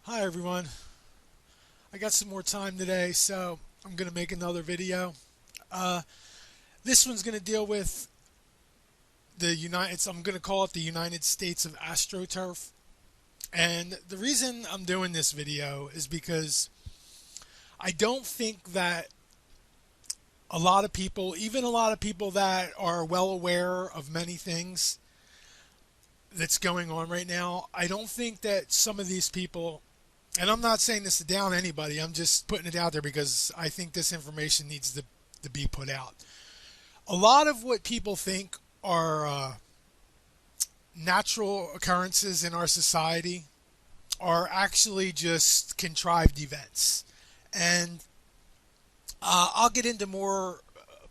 Hi everyone. I got some more time today, so I'm going to make another video. Uh, this one's going to deal with I'm going to call it the United States of AstroTurf. And the reason I'm doing this video is because I don't think that a lot of people, even a lot of people that are well aware of many things that's going on right now, I don't think that some of these people, and I'm not saying this to down anybody, I'm just putting it out there because I think this information needs to be put out. A lot of what people think are natural occurrences in our society are actually just contrived events. And I'll get into more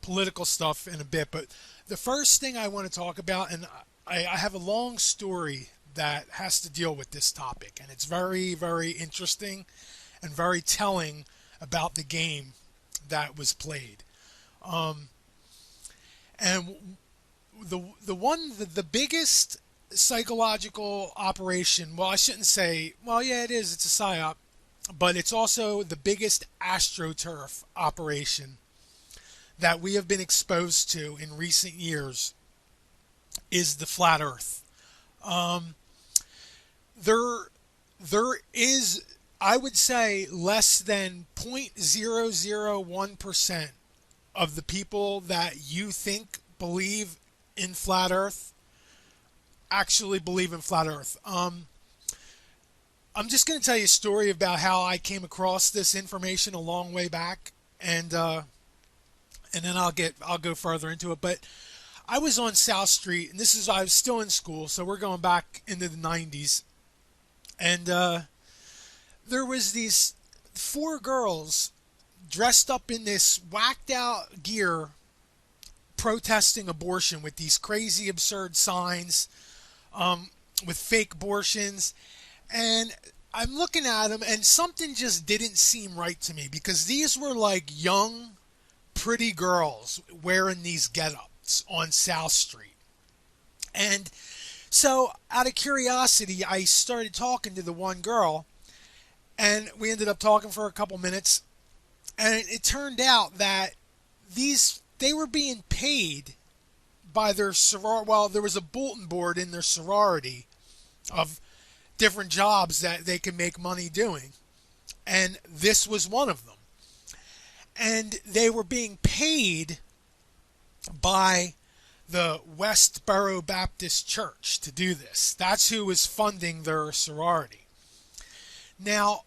political stuff in a bit, but the first thing I want to talk about, and I have a long story that has to deal with this topic, and it's very, very interesting and very telling about the game that was played. Um, and the biggest psychological operation, well, I shouldn't say, well, yeah, it is, it's a psyop, but it's also the biggest AstroTurf operation that we have been exposed to in recent years is the flat Earth. Um, there, there is, I would say, less than 0.001% of the people that you think believe in flat Earth actually believe in flat Earth. I'm just going to tell you a story about how I came across this information a long way back, and then I'll go further into it. But I was on South Street, and I was still in school, so we're going back into the 90s, and there was these four girls dressed up in this whacked out gear protesting abortion with these crazy absurd signs, with fake abortions. And I'm looking at them, and something just didn't seem right to me because these were like young, pretty girls wearing these get-ups on South Street. And so, out of curiosity, I started talking to the one girl, and we ended up talking for a couple minutes. And it turned out that they were being paid by their sorority. Well, there was a bulletin board in their sorority of different jobs that they could make money doing, and this was one of them. And they were being paid by the Westboro Baptist Church to do this. That's who was funding their sorority. Now,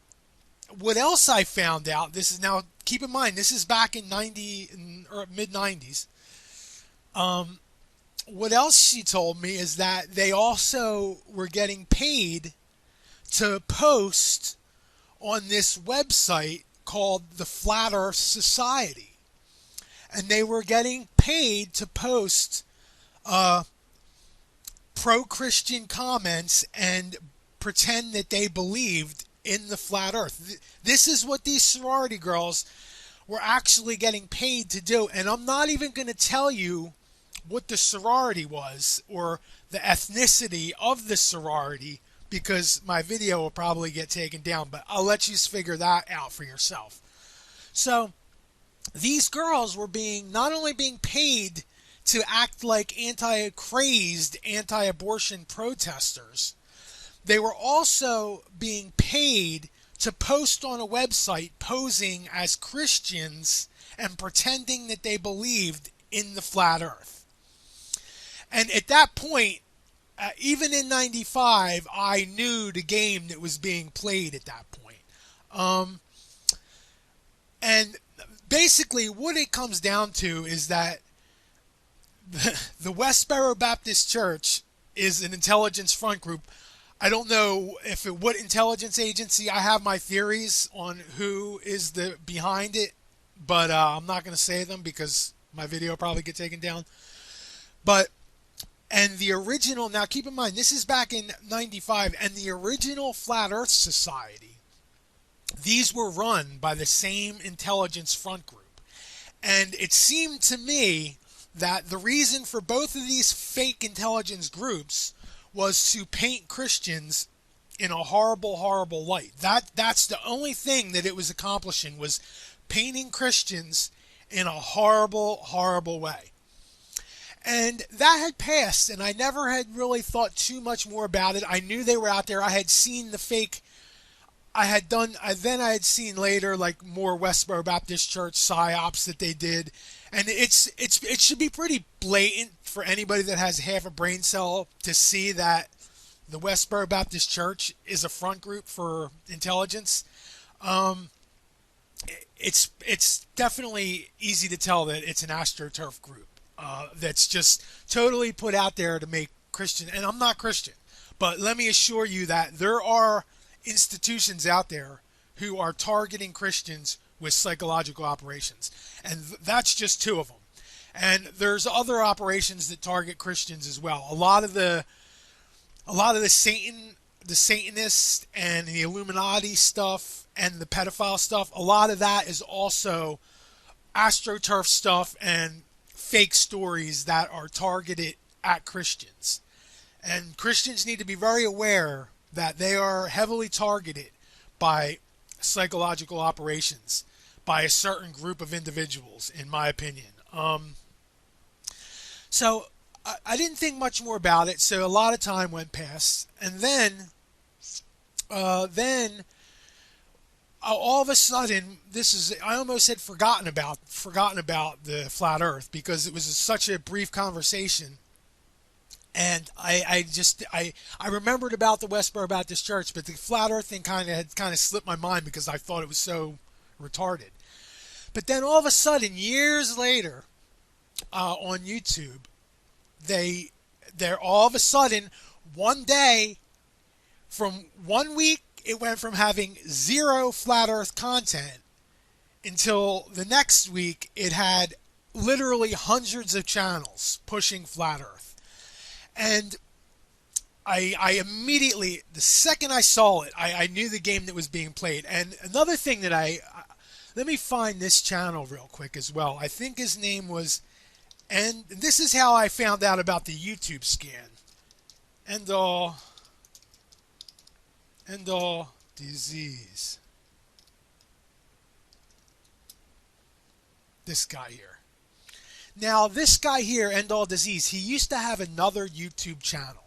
what else I found out, this is now, keep in mind, this is back in or mid 90s. What else she told me is that they also were getting paid to post on this website called the Flat Earth Society. And they were getting paid to post pro-Christian comments and pretend that they believed in the flat Earth. This is what these sorority girls were actually getting paid to do. And I'm not even going to tell you what the sorority was or the ethnicity of the sorority because my video will probably get taken down, but I'll let you figure that out for yourself. So these girls were not only being paid to act like crazed anti-abortion protesters, they were also being paid to post on a website posing as Christians and pretending that they believed in the flat Earth. And at that point, even in 95, I knew the game that was being played at that point. And basically what it comes down to is that the Westboro Baptist Church is an intelligence front group. I don't know what intelligence agency. I have my theories on who is behind it, but I'm not going to say them because my video will probably get taken down. And the original, now keep in mind, this is back in 95, and the original Flat Earth Society, these were run by the same intelligence front group. And it seemed to me that the reason for both of these fake intelligence groups was to paint Christians in a horrible, horrible light. That's the only thing that it was accomplishing, was painting Christians in a horrible, horrible way. And that had passed, and I never had really thought too much more about it. I knew they were out there. I had seen the fake. I had seen later, like, more Westboro Baptist Church psyops that they did, and it should be pretty blatant for anybody that has half a brain cell to see that the Westboro Baptist Church is a front group for intelligence. Um, it's definitely easy to tell that it's an AstroTurf group that's just totally put out there to make Christian. And I'm not Christian, but let me assure you that there are institutions out there who are targeting Christians with psychological operations, and that's just two of them. And there's other operations that target Christians as well. A lot of the Satanist and the Illuminati stuff and the pedophile stuff, a lot of that is also AstroTurf stuff and fake stories that are targeted at Christians. And Christians need to be very aware that they are heavily targeted by psychological operations by a certain group of individuals, in my opinion. So I didn't think much more about it. So a lot of time went past, and then all of a sudden, I almost had forgotten about the flat Earth, because it was such a brief conversation. And I remembered about the Westboro Baptist Church, but the flat Earth thing kind of slipped my mind because I thought it was so retarded. But then all of a sudden, years later, on YouTube, they're all of a sudden, one day, from 1 week, it went from having 0 flat Earth content until the next week it had literally hundreds of channels pushing flat Earth. And I immediately, the second I saw it, I knew the game that was being played. And another thing that let me find this channel real quick as well. I think his name was, and this is how I found out about the YouTube scan. End all disease. This guy here. Now, this guy here, End All Disease, he used to have another YouTube channel.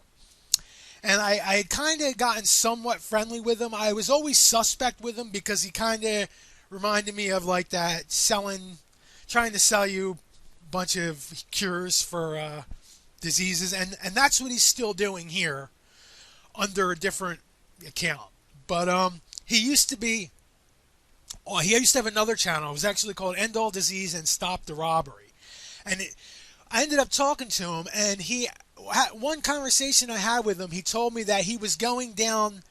And I had kind of gotten somewhat friendly with him. I was always suspect with him because he kind of reminded me of like that trying to sell you a bunch of cures for diseases. And that's what he's still doing here under a different account. But he used to have another channel. It was actually called End All Disease and Stop the Robbery. And I ended up talking to him, and one conversation I had with him, he told me that he was going down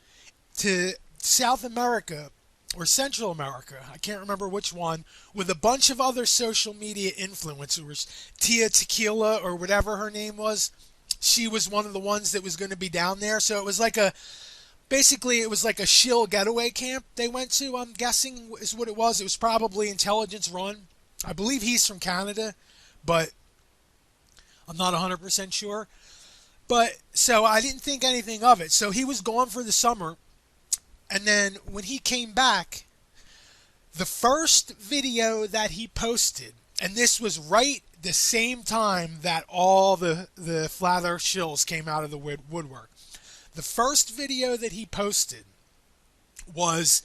to South America or Central America, I can't remember which one, with a bunch of other social media influencers. Tia Tequila, or whatever her name was, she was one of the ones that was going to be down there. So it was like basically it was like a shill getaway camp they went to, I'm guessing is what it was. It was probably intelligence run. I believe he's from Canada, but I'm not 100% sure. But so I didn't think anything of it. So he was gone for the summer. And then when he came back, the first video that he posted, and this was right the same time that all the flat Earth shills came out of the woodwork. The first video that he posted was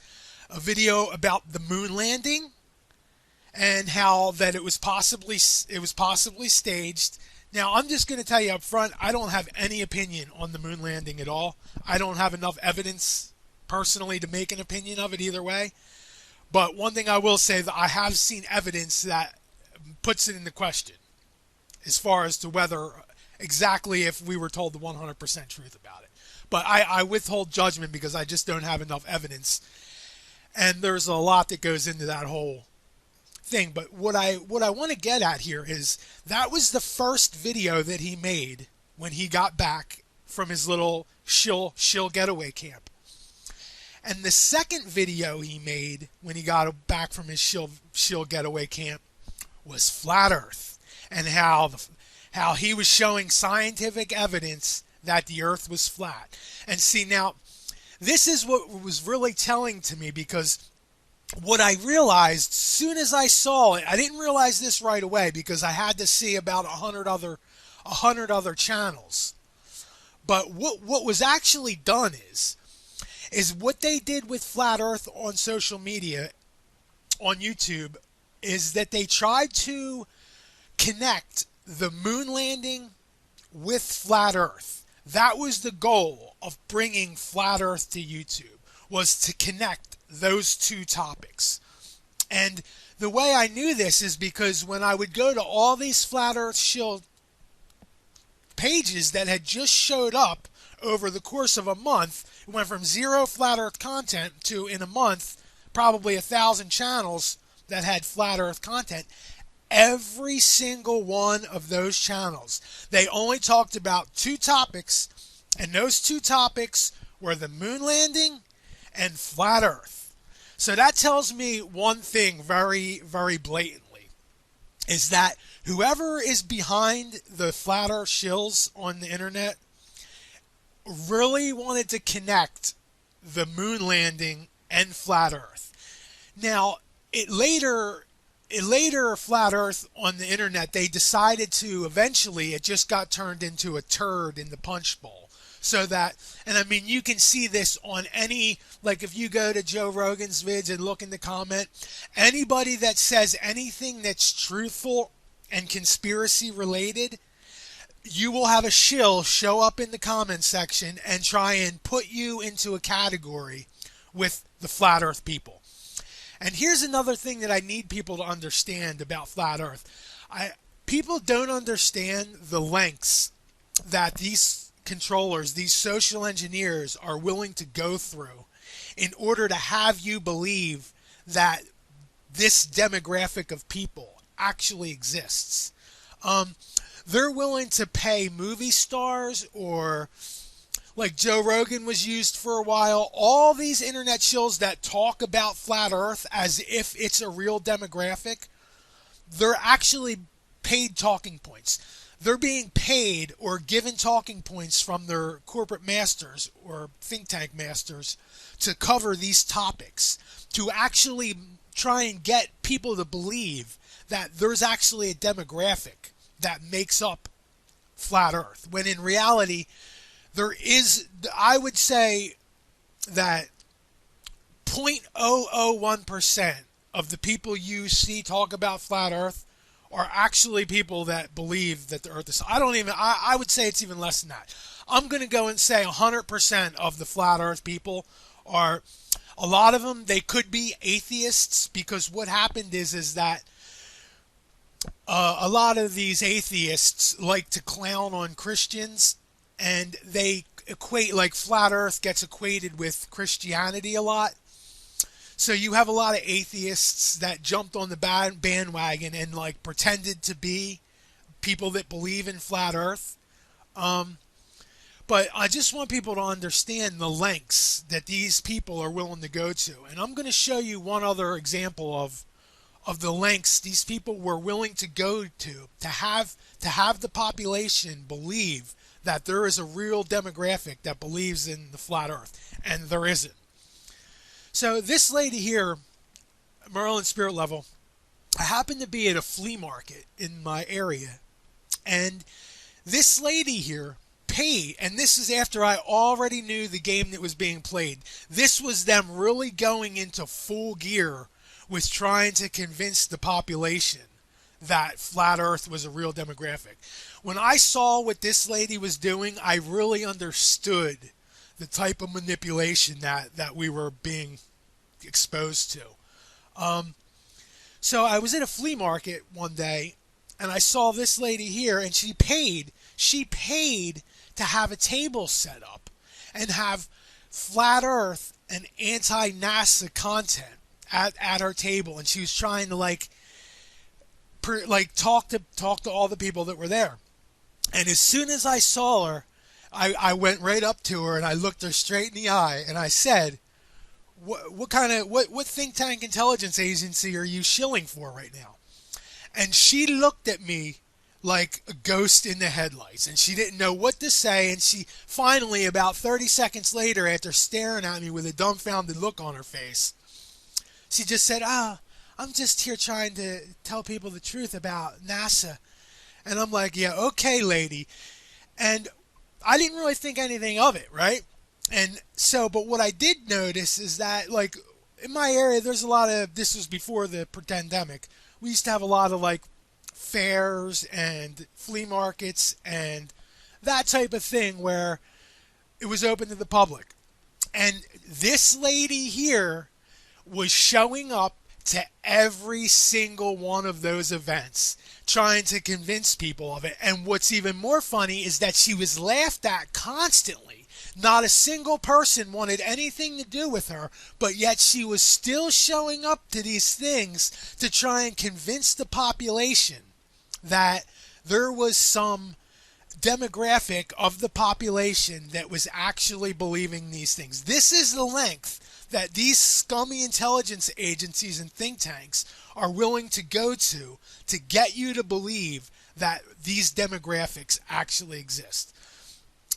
a video about the moon landing and how that it was possibly staged. Now, I'm just going to tell you up front, I don't have any opinion on the moon landing at all. I don't have enough evidence personally to make an opinion of it either way. But one thing I will say, that I have seen evidence that puts it into question as far as to whether exactly if we were told the 100% truth about it. But I withhold judgment because I just don't have enough evidence. And there's a lot that goes into that whole thing. But what I want to get at here is that was the first video that he made when he got back from his little shill getaway camp. And the second video he made when he got back from his shill getaway camp was Flat Earth, and how he was showing scientific evidence that the Earth was flat. And see, now, this is what was really telling to me, because what I realized soon as I saw it, I didn't realize this right away because I had to see about a hundred other channels. But what was actually done is what they did with Flat Earth on social media, on YouTube, is that they tried to connect the moon landing with Flat Earth. That was the goal of bringing Flat Earth to YouTube, was to connect those two topics. And the way I knew this is because when I would go to all these Flat Earth shield pages that had just showed up over the course of a month, it went from zero Flat Earth content to, in a month, probably 1,000 channels that had Flat Earth content. Every single one of those channels, they only talked about two topics, and those two topics were the moon landing and Flat Earth. So that tells me one thing very, very blatantly, is that whoever is behind the Flat Earth shills on the internet really wanted to connect the moon landing and Flat Earth. Now, it later Flat Earth on the internet, they decided to, eventually, it just got turned into a turd in the punch bowl. So that, and I mean, you can see this on any, like if you go to Joe Rogan's vids and look in the comment, anybody that says anything that's truthful and conspiracy related, you will have a shill show up in the comment section and try and put you into a category with the Flat Earth people. And here's another thing that I need people to understand about Flat Earth. People don't understand the lengths that these controllers, these social engineers, are willing to go through in order to have you believe that this demographic of people actually exists. They're willing to pay movie stars, or like Joe Rogan was used for a while, all these internet shills that talk about Flat Earth as if it's a real demographic, they're actually paid talking points. They're being paid or given talking points from their corporate masters or think tank masters to cover these topics, to actually try and get people to believe that there's actually a demographic that makes up Flat Earth, when in reality, there is, I would say that 0.001% of the people you see talk about Flat Earth are actually people that believe that the Earth is. I would say it's even less than that. I'm going to go and say 100% of the Flat Earth people are, a lot of them, they could be atheists, because what happened is that a lot of these atheists like to clown on Christians, and they equate, like Flat Earth gets equated with Christianity a lot. So you have a lot of atheists that jumped on the bandwagon and like pretended to be people that believe in Flat Earth. But I just want people to understand the lengths that these people are willing to go to. And I'm going to show you one other example of the lengths these people were willing to go to have the population believe that there is a real demographic that believes in the Flat Earth, and there isn't. So this lady here, Merlin Spirit Level, I happened to be at a flea market in my area, and this lady here paid, and this is after I already knew the game that was being played. This was them really going into full gear with trying to convince the population that Flat Earth was a real demographic. When I saw what this lady was doing, I really understood the type of manipulation that we were being exposed to. So I was at a flea market one day, and I saw this lady here, and she paid to have a table set up and have Flat Earth and anti-NASA content at her table, and she was trying to talk to all the people that were there. And as soon as I saw her, I went right up to her and I looked her straight in the eye and I said, what think tank intelligence agency are you shilling for right now? And she looked at me like a ghost in the headlights, and she didn't know what to say, and she finally, about 30 seconds later, after staring at me with a dumbfounded look on her face, she just said, I'm just here trying to tell people the truth about NASA. And I'm like, yeah, okay, lady. And I didn't really think anything of it, right? And so, but what I did notice is that, like, in my area, there's a lot of, this was before the pandemic, we used to have a lot of, like, fairs and flea markets and that type of thing where it was open to the public. And this lady here was showing up to every single one of those events, trying to convince people of it. And what's even more funny is that she was laughed at constantly. Not a single person wanted anything to do with her, but yet she was still showing up to these things to try and convince the population that there was some demographic of the population that was actually believing these things. This is the length that these scummy intelligence agencies and think tanks are willing to go to get you to believe that these demographics actually exist.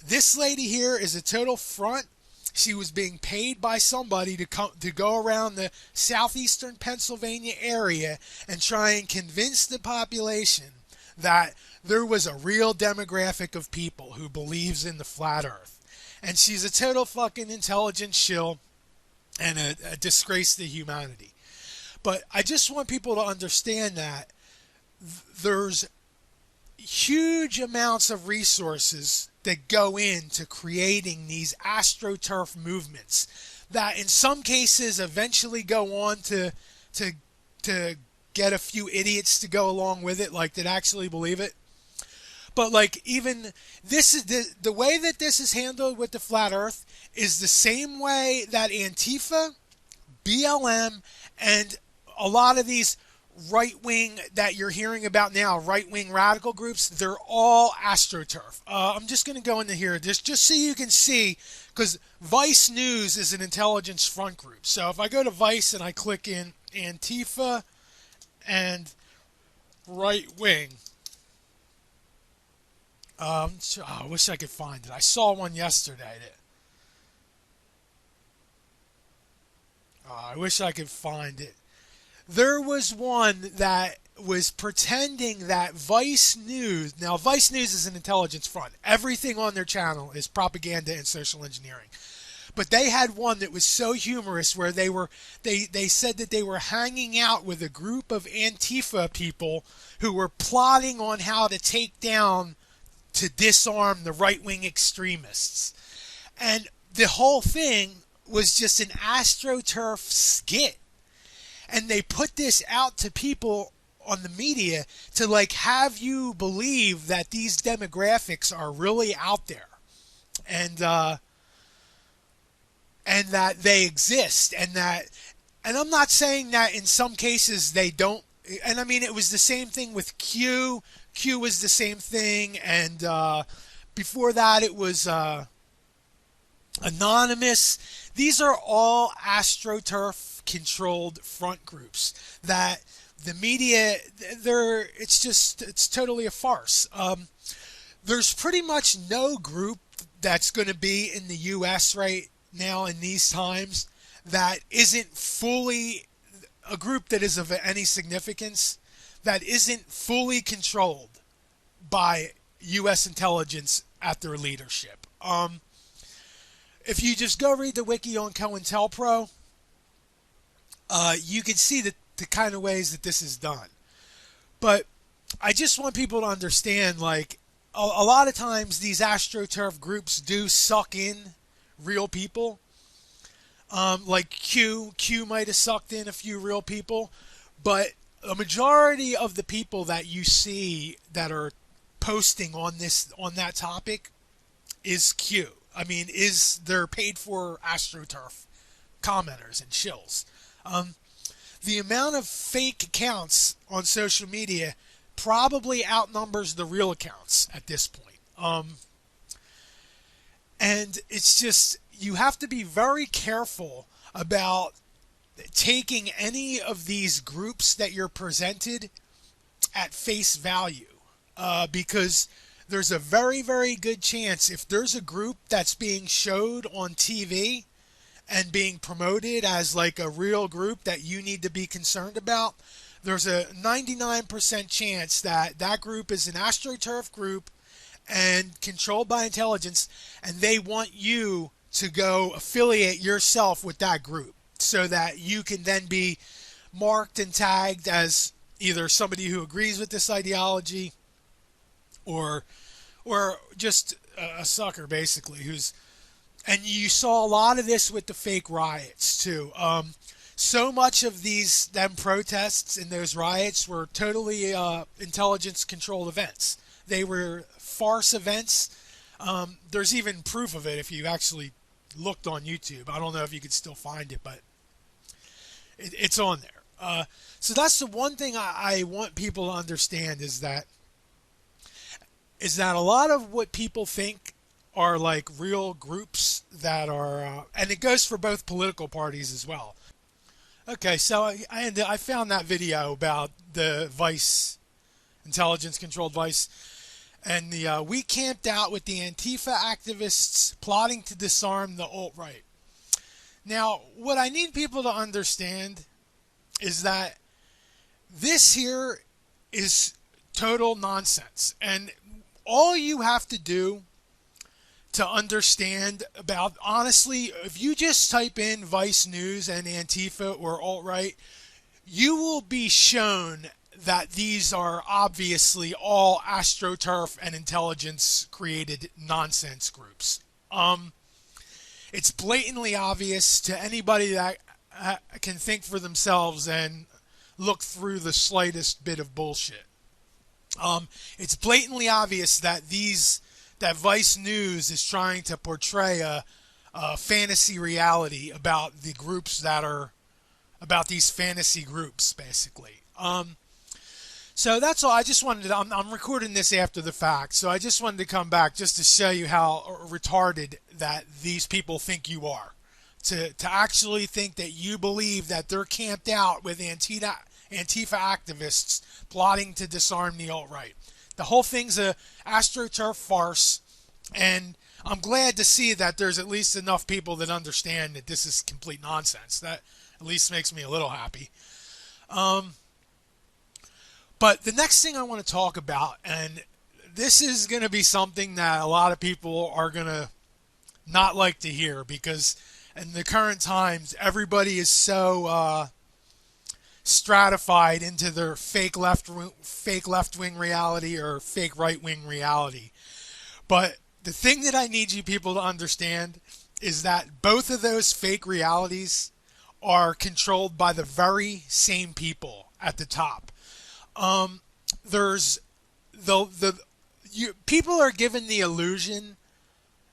This lady here is a total front. She was being paid by somebody to go around the southeastern Pennsylvania area and try and convince the population that there was a real demographic of people who believes in the flat earth. And she's a total fucking intelligent shill and a disgrace to humanity. But I just want people to understand that there's huge amounts of resources that go into creating these AstroTurf movements that in some cases eventually go on to get a few idiots to go along with it, like that actually believe it. But like, even this is the way that this is handled with the flat earth is the same way that Antifa, BLM, and a lot of these right-wing that you're hearing about now, right-wing radical groups, they're all AstroTurf. I'm just going to go into here just so you can see, because Vice News is an intelligence front group. So if I go to Vice and I click in Antifa and right-wing, I wish I could find it. I saw one yesterday. I wish I could find it. There was one that was pretending that Vice News... Now, Vice News is an intelligence front. Everything on their channel is propaganda and social engineering. But they had one that was so humorous where they said that they were hanging out with a group of Antifa people who were plotting on how to take down, to disarm the right-wing extremists. And the whole thing was just an AstroTurf skit. And they put this out to people on the media to like have you believe that these demographics are really out there. And that they exist, and I'm not saying that in some cases they don't. And I mean, it was the same thing with Q. Q was the same thing, and before that it was Anonymous. These are all AstroTurf controlled front groups that the media, it's totally a farce. There's pretty much no group that's going to be in the U.S. right now in these times that isn't fully a group that is of any significance that isn't fully controlled by U.S. intelligence at their leadership. If you just go read the wiki on COINTELPRO, you can see the kind of ways that this is done. But I just want people to understand, like, a lot of times these AstroTurf groups do suck in real people. Like Q might have sucked in a few real people, but a majority of the people that you see that are posting on that topic is Q. I mean, they're paid for AstroTurf commenters and shills. The amount of fake accounts on social media probably outnumbers the real accounts at this point. And it's just, you have to be very careful about taking any of these groups that you're presented at face value. because there's a very, very good chance if there's a group that's being showed on TV and being promoted as like a real group that you need to be concerned about, there's a 99% chance that that group is an AstroTurf group and controlled by intelligence, and they want you to go affiliate yourself with that group so that you can then be marked and tagged as either somebody who agrees with this ideology or just a sucker basically who's. And you saw a lot of this with the fake riots too. So much of them protests and those riots were totally intelligence controlled events. They were farce events. There's even proof of it if you actually looked on YouTube. I don't know if you could still find it, but it's on there. So that's the one thing I want people to understand is that a lot of what people think are like real groups that are, and it goes for both political parties as well. Okay, so I found that video about the Vice, intelligence-controlled Vice, and we camped out with the Antifa activists plotting to disarm the alt-right. Now, what I need people to understand is that this here is total nonsense, and all you have to do to understand about, honestly, if you just type in Vice News and Antifa or alt-right, you will be shown that these are obviously all AstroTurf and intelligence created nonsense groups. It's blatantly obvious to anybody that can think for themselves and look through the slightest bit of bullshit. It's blatantly obvious that that Vice News is trying to portray a fantasy reality about the groups that are about these fantasy groups, basically. So that's all. I just wanted to. I'm recording this after the fact, so I just wanted to come back just to show you how retarded that these people think you are. To actually think that you believe that they're camped out with Antifa activists plotting to disarm the alt-right. The whole thing's a AstroTurf farce, and I'm glad to see that there's at least enough people that understand that this is complete nonsense. That at least makes me a little happy. But the next thing I want to talk about, and this is going to be something that a lot of people are going to not like to hear, because in the current times, everybody is so stratified into their fake left-wing reality or fake right-wing reality. But the thing that I need you people to understand is that both of those fake realities are controlled by the very same people at the top. There's people are given the illusion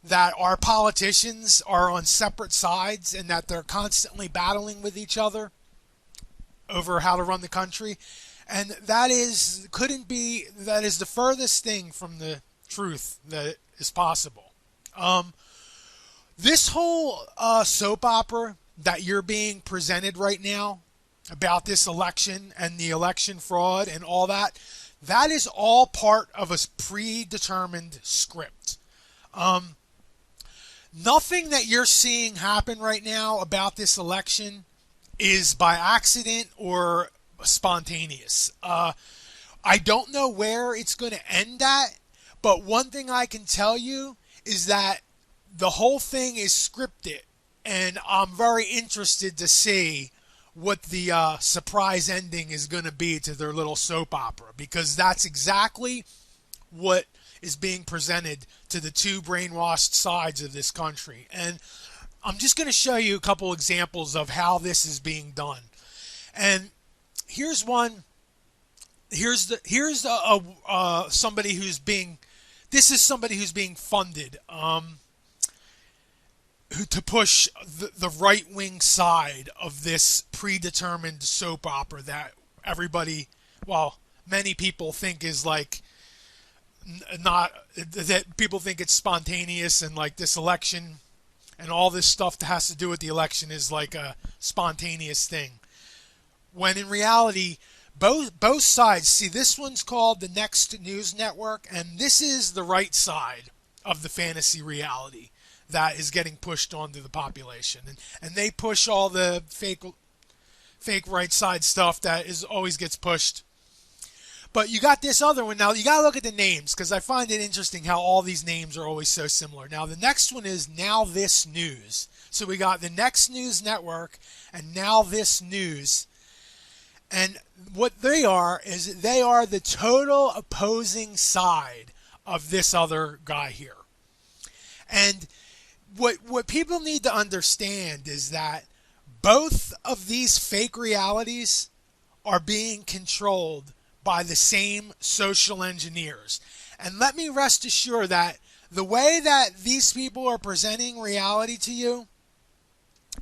that our politicians are on separate sides and that they're constantly battling with each other over how to run the country, and that is the furthest thing from the truth that is possible. This whole soap opera that you're being presented right now about this election and the election fraud and all that is all part of a predetermined script. Nothing that you're seeing happen right now about this election is by accident or spontaneous. I don't know where it's going to end at, but one thing I can tell you is that the whole thing is scripted, and I'm very interested to see what the surprise ending is going to be to their little soap opera, because that's exactly what is being presented to the two brainwashed sides of this country. And I'm just going to show you a couple examples of how this is being done. And here's one. Here's somebody who's being. This is somebody who's being funded to push the right-wing side of this predetermined soap opera that many people think is like not, that people think it's spontaneous, and like this election and all this stuff that has to do with the election is like a spontaneous thing. When in reality, Both sides. See, this one's called the Next News Network, and this is the right side of the fantasy reality that is getting pushed onto the population, and they push all the fake right side stuff that is always gets pushed. But you got this other one. Now, you got to look at the names because I find it interesting how all these names are always so similar. Now, the next one is Now This News. So we got the Next News Network and Now This News. And what they are is they are the total opposing side of this other guy here. And what people need to understand is that both of these fake realities are being controlled by the same social engineers. And let me rest assured that the way that these people are presenting reality to you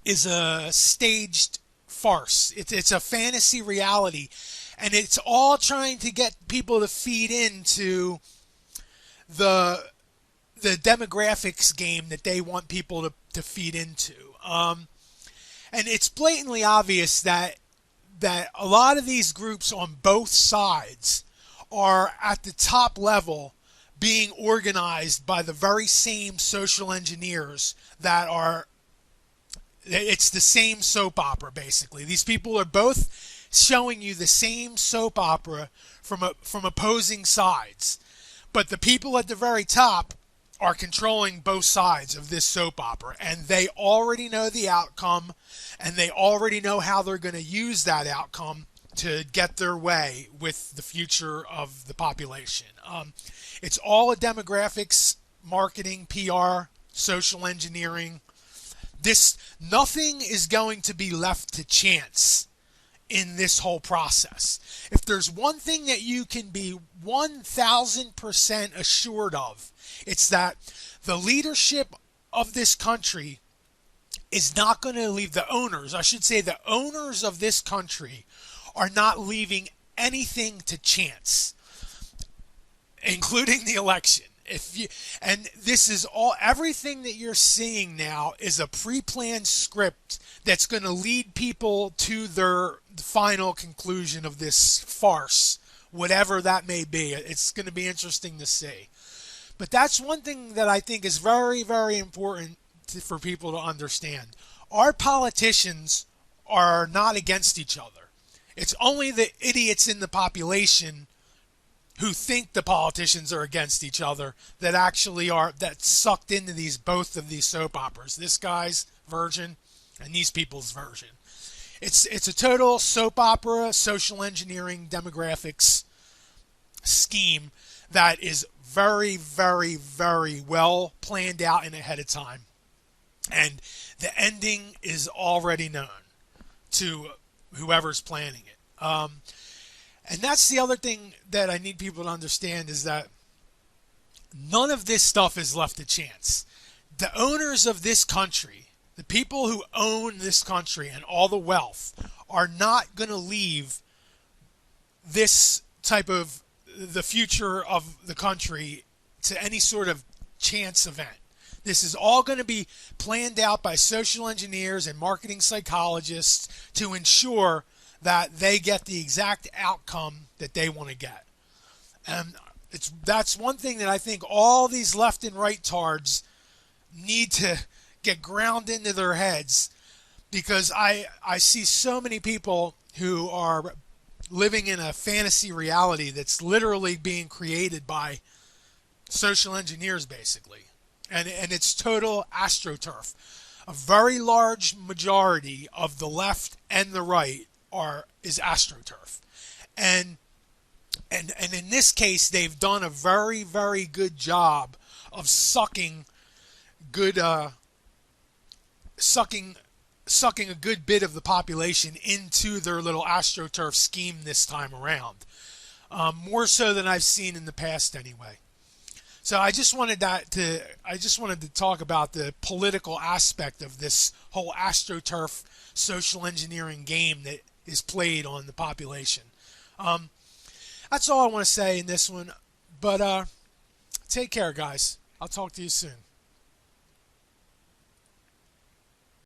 is a staged farce. It's a fantasy reality. And it's all trying to get people to feed into the demographics game that they want people to feed into. And it's blatantly obvious that a lot of these groups on both sides are at the top level being organized by the very same social engineers that are, it's the same soap opera basically. These people are both showing you the same soap opera from opposing sides. But the people at the very top are controlling both sides of this soap opera, and they already know the outcome, and they already know how they're going to use that outcome to get their way with the future of the population. It's all a demographics, marketing, PR, social engineering. Nothing is going to be left to chance in this whole process. If there's one thing that you can be 1,000% assured of, it's that the leadership of this country is not going to leave the owners. I should say the owners of this country are not leaving anything to chance, including the election. And this is everything that you're seeing now is a pre-planned script that's going to lead people to their final conclusion of this farce, whatever that may be. It's going to be interesting to see. But that's one thing that I think is very, very important for people to understand. Our politicians are not against each other. It's only the idiots in the population who think the politicians are against each other that actually are sucked into both of these soap operas. This guy's version and these people's version. It's a total soap opera, social engineering, demographics scheme that is very, very, very well planned out and ahead of time. And the ending is already known to whoever's planning it. And that's the other thing that I need people to understand is that none of this stuff is left to chance. The owners of this country, the people who own this country and all the wealth, are not going to leave this type of the future of the country to any sort of chance event. This is all going to be planned out by social engineers and marketing psychologists to ensure that they get the exact outcome that they want to get. And that's one thing that I think all these left and right tards need to get ground into their heads, because I see so many people who are living in a fantasy reality that's literally being created by social engineers basically. And it's total AstroTurf. A very large majority of the left and the right is AstroTurf. And in this case, they've done a very, very good job of sucking a good bit of the population into their little AstroTurf scheme this time around. More so than I've seen in the past anyway. So I just wanted to talk about the political aspect of this whole AstroTurf social engineering game that is played on the population. That's all I want to say in this one. But take care, guys. I'll talk to you soon.